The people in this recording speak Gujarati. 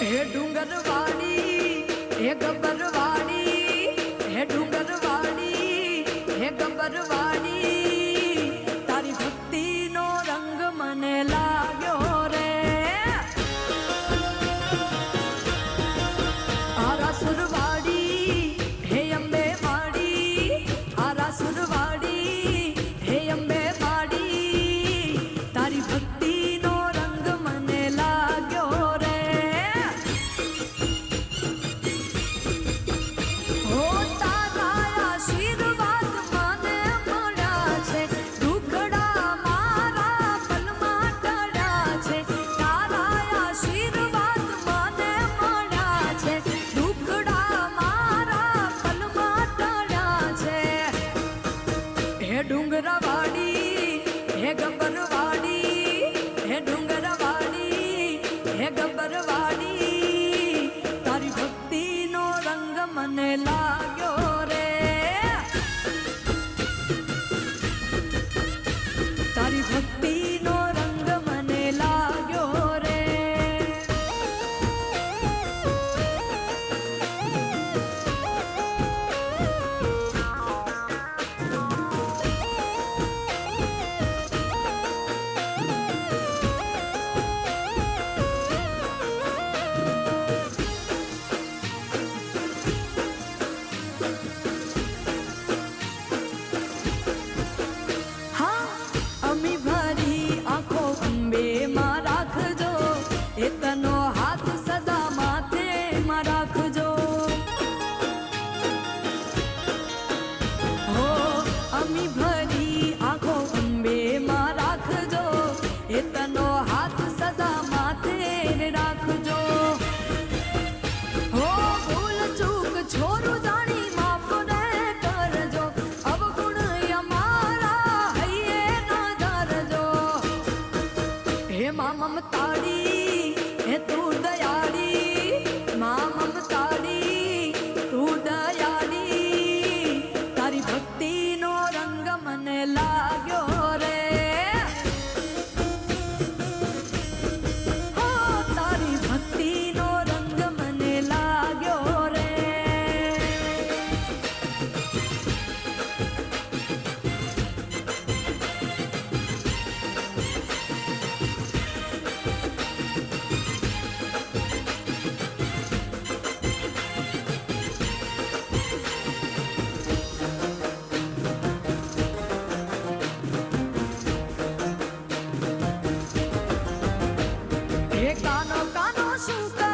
હે ડુંગરવાડી હે ગબ્બરવાડી હે ડુંગરવાડી હે ગબ્બરવાડી તારી ભક્તિનો રંગ મને લાગ્યો રે આરાસુરવાડી હે અંબે વાડી આરાસુરવાડી હે અંબે વાડી તારી ભક્તિનો રંગ મને લાગ્યો રે ડુંગરવાડી હે ગબ્બરવાડી હે ડુંગરવાડી હે ગબ્બરવાડી તારી ભક્તિનો રંગ મને લાગ્યો રે તારી ભક્તિનો રંગ મને લાગ્યો રે અમી ભરી આંખો અંબે માં રાખજો એ તનો હાથ સદા માથે માં રાખજો હો અમી ભરી આંખો અંબે માં રાખજો એ તનો હાથ સદા માથે રાખજો હો ભૂલ ચૂક છોરું જાણી માફ ને કરજો અવગુણ હે માં મમતાડી હે તું દયાળી માં મમતાડી તું દયાળી તારી ભક્તિનો રંગ મને લાગ્યો રે હો તારી ભક્તિનો રંગ મને લાગ્યો રે કાનો કાનો શું